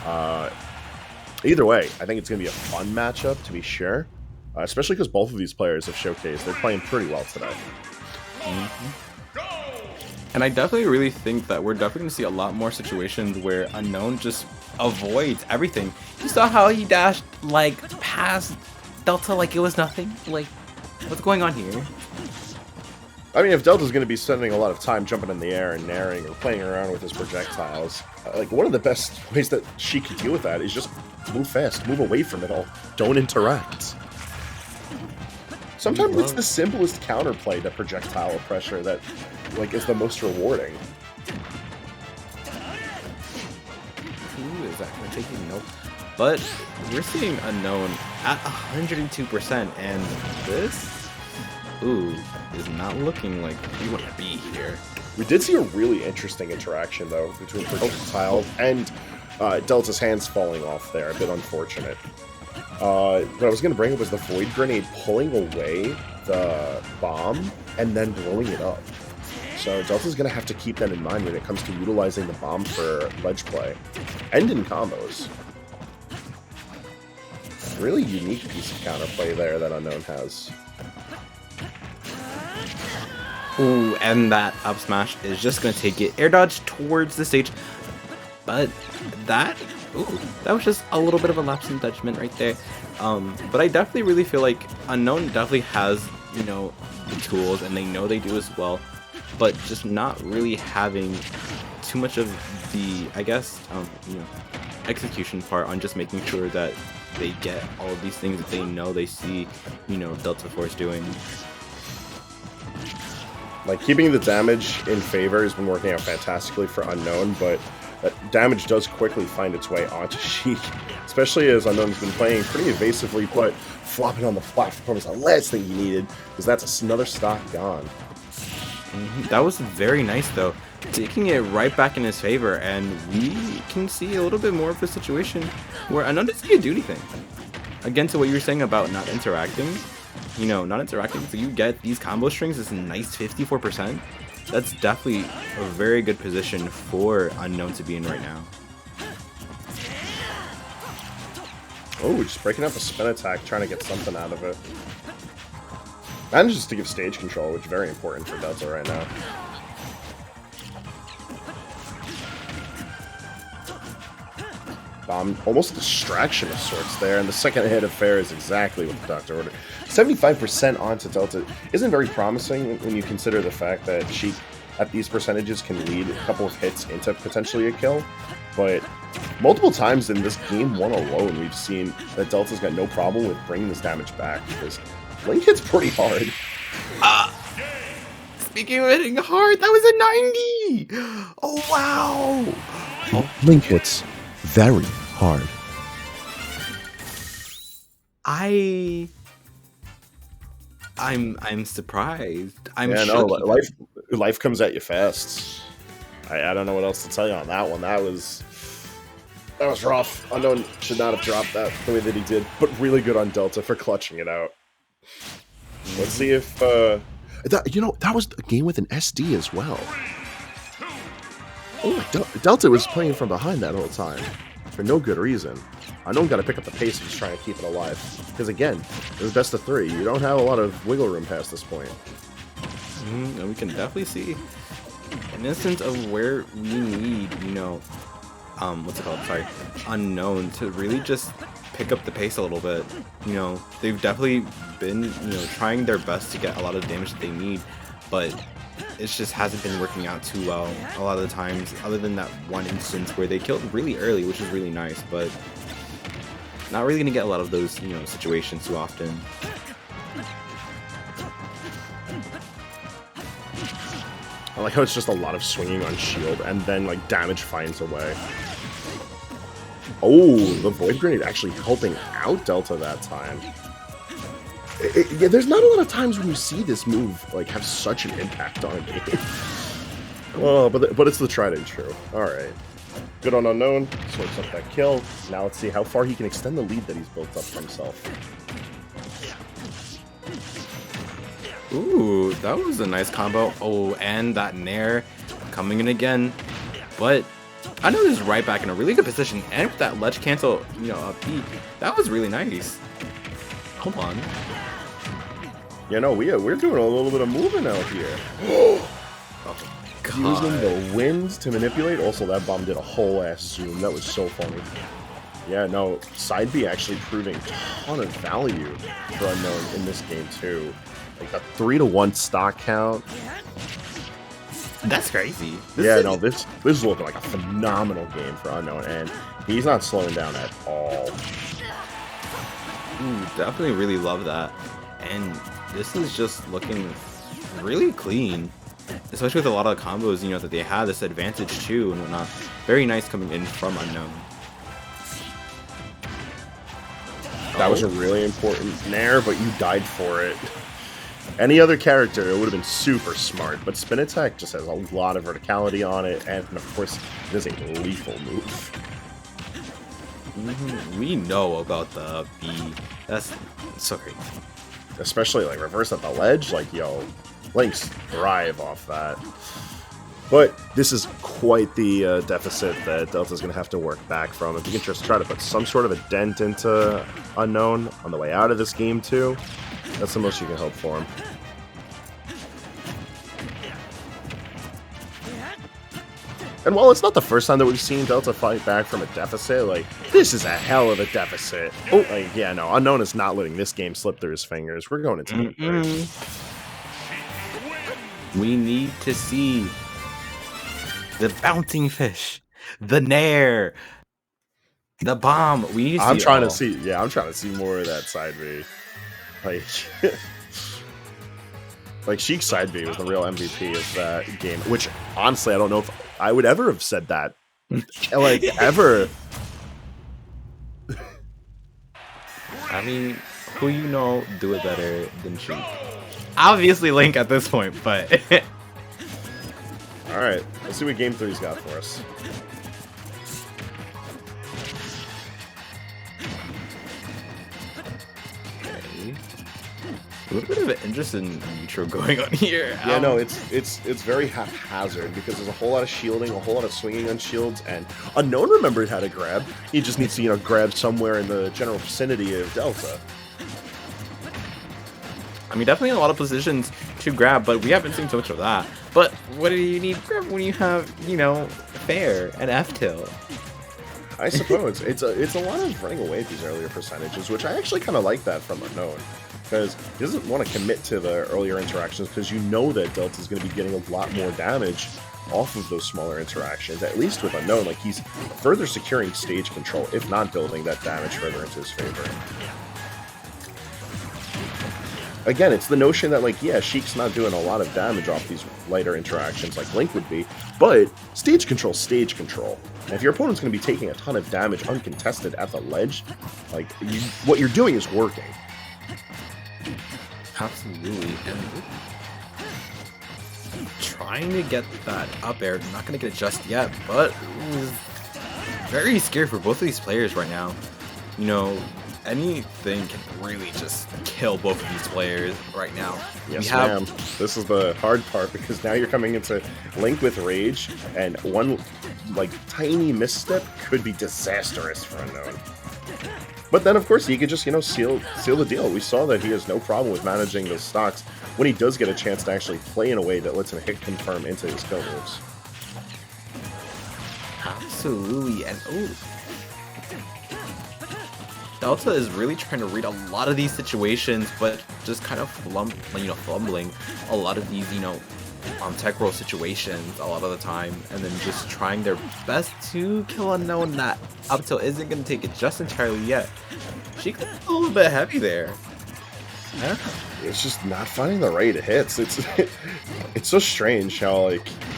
Uh, either way, I think it's going to be a fun matchup to be sure, especially because both of these players have showcased they're playing pretty well today. And I definitely really think that we're definitely going to see a lot more situations where Unknown just avoids everything. You saw how he dashed, like, past Delta like it was nothing? Like, what's going on here? I mean, if Delta's going to be spending a lot of time jumping in the air and naring or playing around with his projectiles, like, one of the best ways that she could deal with that is just move fast, move away from it all, don't interact. Sometimes it's the simplest counterplay to projectile pressure that, like, is the most rewarding. Who is actually taking note? But we're seeing Unknown at 102%, and this, is not looking like we want to be here. We did see a really interesting interaction, though, between projectile and Delta's hands falling off there. A bit unfortunate. What I was going to bring up was the Void Grenade pulling away the bomb and then blowing it up. So Delta's going to have to keep that in mind when it comes to utilizing the bomb for ledge play and in combos. Really unique piece of counterplay there that Unknown has. Ooh, and that up smash is just going to take it air dodge towards the stage. But that was just a little bit of a lapse in judgment right there. But I definitely really feel like Unknown definitely has, you know, the tools, and they know they do as well. But just not really having too much of the, I guess, you know, execution part on just making sure that they get all of these things that they know they see, you know, Delta Force doing. Like, keeping the damage in favor has been working out fantastically for Unknown, but that damage does quickly find its way onto Sheik, especially as Unknown's been playing pretty evasively, but flopping on the platform is the last thing he needed, because that's another stock gone. That was very nice, though, taking it right back in his favor, and we can see a little bit more of a situation where Unknown doesn't get to do anything. Again, to what you were saying about not interacting, you know, not interacting, so you get these combo strings, this nice 54%. That's definitely a very good position for Unknown to be in right now. Oh, just breaking up a spin attack, trying to get something out of it. Manages to give stage control, which is very important for Delta right now. Almost a distraction of sorts there, and the second hit of fair is exactly what the doctor ordered. 75% onto Delta isn't very promising when you consider the fact that Sheik, at these percentages, can lead a couple of hits into potentially a kill, but multiple times in this game one alone, we've seen that Delta's got no problem with bringing this damage back, because Link hits pretty hard. Speaking of hitting hard, that was a 90! Oh, wow! Link hits very hard. I'm surprised. Yeah, no, life comes at you fast. I don't know what else to tell you on that one. That was rough. Unknown should not have dropped that the way that he did, but really good on Delta for clutching it out. Let's see if that was a game with an SD as well. Oh, Delta was playing from behind that whole time for no good reason. Unknown got to pick up the pace and just trying to keep it alive. Because again, it was best of 3. You don't have a lot of wiggle room past this point. And we can definitely see an instance of where we need, you know, what's it called? Sorry, Unknown to really just pick up the pace a little bit. You know, they've definitely been, you know, trying their best to get a lot of damage that they need, but it just hasn't been working out too well a lot of the times, other than that one instance where they killed really early, which is really nice, but not really gonna get a lot of those, you know, situations too often. I like how it's just a lot of swinging on shield, and then, like, damage finds a way. Oh, the Void Grenade actually helping out Delta that time. Yeah, there's not a lot of times when you see this move, like, have such an impact on a game. Oh, but it's the tried and true. Alright. Good on Unknown. Swipes up that kill. Now let's see how far he can extend the lead that he's built up for himself. Ooh, that was a nice combo. Oh, and that Nair coming in again. But Unknown is right back in a really good position, and with that ledge cancel, you know, up B, that was really nice. Hold on. Yeah, no, we're doing a little bit of moving out here. Oh, God. Using the wind to manipulate. Also, that bomb did a whole ass zoom. That was so funny. Yeah, no, side B actually proving a ton of value for Unknown in this game too. Like a 3-to-1 stock count. That's crazy. This is looking like a phenomenal game for Unknown, and he's not slowing down at all. Ooh, definitely really love that. And this is just looking really clean. Especially with a lot of combos, you know, that they had this advantage too and whatnot. Very nice coming in from Unknown. That was a really important nair, but you died for it. Any other character, it would have been super smart, but Spin Attack just has a lot of verticality on it, and of course, it is a lethal move. We know about the B. That's so great. Especially, like, reverse at the ledge, like, yo, Links thrive off that. But this is quite the deficit that Delta's going to have to work back from. If you can just try to put some sort of a dent into Unknown on the way out of this game, too, that's the most you can hope for him. And while it's not the first time that we've seen Delta fight back from a deficit, like, this is a hell of a deficit. Oh, like, yeah, no, Unknown is not letting this game slip through his fingers. We're going into the third. We need to see the bouncing fish, the nair, the bomb. I'm trying to see more of that side B. Like, like Sheik's side B was the real MVP of that game. Which honestly, I don't know if I would ever have said that, like ever. I mean, who you know do it better than Sheik? Obviously, Link at this point, but. All right, let's see what Game 3's got for us. Okay. A little bit of an interesting intro going on here. Yeah, no, it's very haphazard because there's a whole lot of shielding, a whole lot of swinging on shields, and Unknown remembered how to grab. He just needs to, grab somewhere in the general vicinity of Delta. I mean, definitely a lot of positions to grab, but we haven't seen so much of that. But what do you need to grab when you have, fair and F-tilt? I suppose. it's a lot of running away with these earlier percentages, which I actually kind of like that from Unknown. Because he doesn't want to commit to the earlier interactions, because you know that Delta's going to be getting a lot more damage off of those smaller interactions, at least with Unknown. Like, he's further securing stage control, if not building that damage further into his favor. Again, it's the notion that, like, yeah, Sheik's not doing a lot of damage off these lighter interactions like Link would be, but stage control, stage control. And if your opponent's going to be taking a ton of damage uncontested at the ledge, like, what you're doing is working. Absolutely. And trying to get that up air, not going to get it just yet, but very scary for both of these players right now. Anything can really just kill both of these players right now. Yes, ma'am. This is the hard part, because now you're coming into Link with Rage, and one, tiny misstep could be disastrous for Unknown. But then, of course, he could just, seal the deal. We saw that he has no problem with managing those stocks when he does get a chance to actually play in a way that lets him hit confirm into his kill moves. Absolutely. And, Delta is really trying to read a lot of these situations, but just kind of fumbling a lot of these, tech roll situations a lot of the time, and then just trying their best to kill Unknown. That up tilt isn't going to take it just entirely yet. She got a little bit heavy there. Yeah. It's just not finding the right hits. It's so strange how,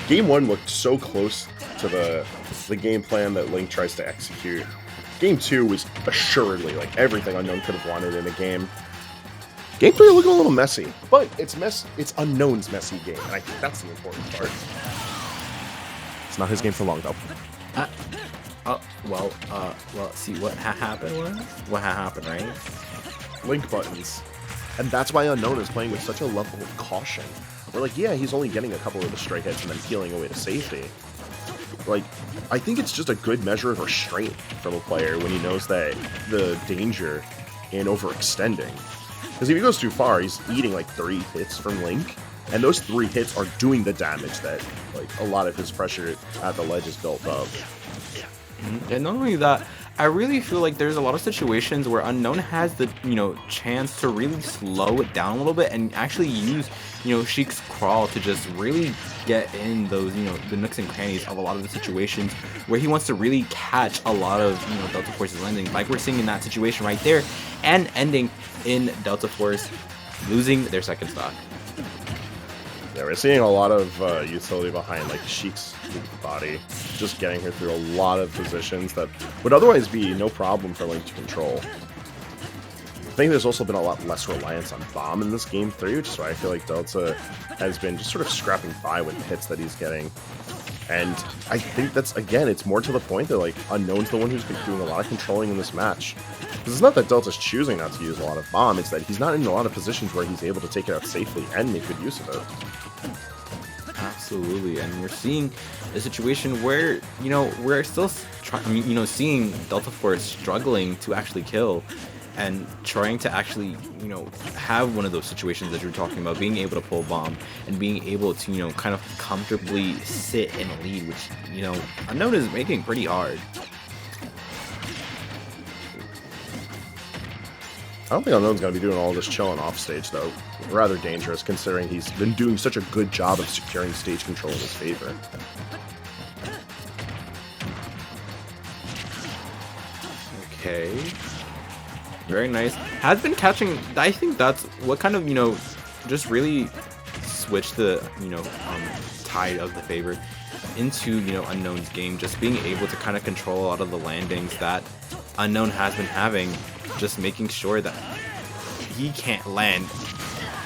Game 1 looked so close to the game plan that Link tries to execute. Game 2 was assuredly, everything Unknown could have wanted in a game. Game 3 looking a little messy, but it's Unknown's messy game, and I think that's the important part. It's not his game for long, though. See, what happened was? What happened, right? Link buttons. And that's why Unknown is playing with such a level of caution. We're yeah, he's only getting a couple of the stray hits and then peeling away to safety. I think it's just a good measure of restraint from a player when he knows that the danger in overextending. Because if he goes too far, he's eating like 3 hits from Link, and those 3 hits are doing the damage that like a lot of his pressure at the ledge is built up. And not only that, I really feel like there's a lot of situations where Unknown has the, chance to really slow it down a little bit and actually use, Sheik's crawl to just really get in those, the nooks and crannies of a lot of the situations where he wants to really catch a lot of, Delta Force's landing, like we're seeing in that situation right there, and ending in Delta Force losing their second stock. Yeah, we're seeing a lot of utility behind like Sheik's body, just getting her through a lot of positions that would otherwise be no problem for Link to control. I think there's also been a lot less reliance on Bomb in this game 3, which is why I feel like Delta has been just sort of scrapping by with the hits that he's getting. And I think that's, again, it's more to the point that like Unknown's the one who's been doing a lot of controlling in this match. Because it's not that Delta's choosing not to use a lot of Bomb, it's that he's not in a lot of positions where he's able to take it out safely and make good use of it. Absolutely, and we're seeing a situation where, we're still seeing Delta Force struggling to actually kill and trying to actually, have one of those situations that you're talking about, being able to pull Bomb and being able to, kind of comfortably sit in a lead, which, Unknown is making pretty hard. I don't think Unknown's going to be doing all this chilling off stage, though. Rather dangerous, considering he's been doing such a good job of securing stage control in his favor. Okay. Very nice. Has been catching... I think that's what kind of, just really switched the, tide of the favor into, Unknown's game. Just being able to kind of control a lot of the landings that Unknown has been having. Just making sure that he can't land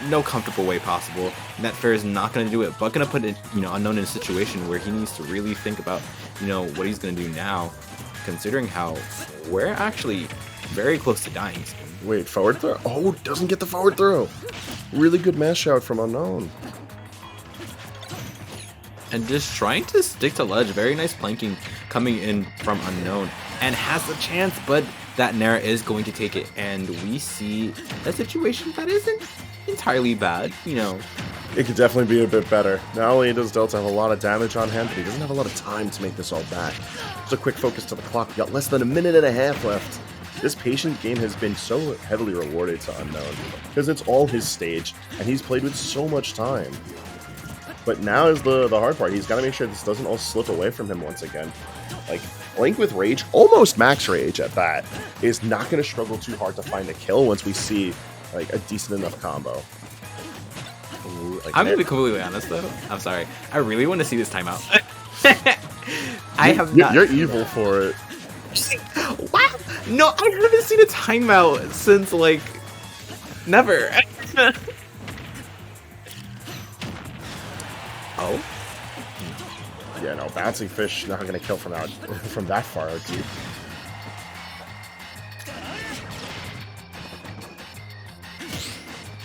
no comfortable way possible. That Fair is not going to do it, but going to put it, Unknown in a situation where he needs to really think about, what he's going to do now, considering how we're actually very close to dying. Wait, forward throw? Oh, doesn't get the forward throw. Really good mash out from Unknown. And just trying to stick to ledge. Very nice planking coming in from Unknown. And has the chance, but that Nair is going to take it. And we see a situation that isn't entirely bad, It could definitely be a bit better. Not only does Delta have a lot of damage on hand, but he doesn't have a lot of time to make this all back. Just a quick focus to the clock. We got less than a minute and a half left. This patient game has been so heavily rewarded to Unknown because it's all his stage, and he's played with so much time. But now is the hard part. He's got to make sure this doesn't all slip away from him once again. Like, Link with Rage, almost max Rage at that, is not going to struggle too hard to find a kill once we see, like, a decent enough combo. Ooh, like, I'm going to be completely honest, though. I'm sorry. I really want to see this timeout. I have not. You're evil for it. What? No, I haven't seen a timeout since, like, never. Oh? Yeah, no, bouncing fish not gonna kill from that far out deep.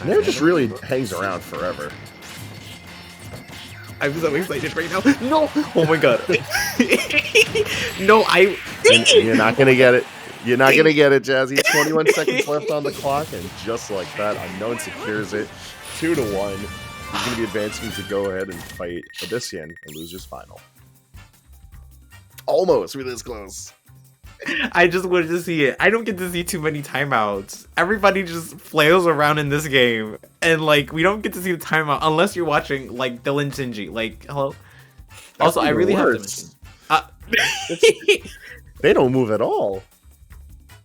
Nair just really hangs around forever. I'm so excited right now. No! Oh my god. No, You're not gonna get it. You're not gonna get it, Jazzy. 21 seconds left on the clock, and just like that, Unknown secures it. 2-1. He's going to be advancing to go ahead and fight Odyssean in Losers Final. Almost. We're this close. I just wanted to see it. I don't get to see too many timeouts. Everybody just flails around in this game. And, like, we don't get to see the timeout unless you're watching, like, Dylan Shinji. Like, hello? That's also, I really worse. have to mention... They don't move at all.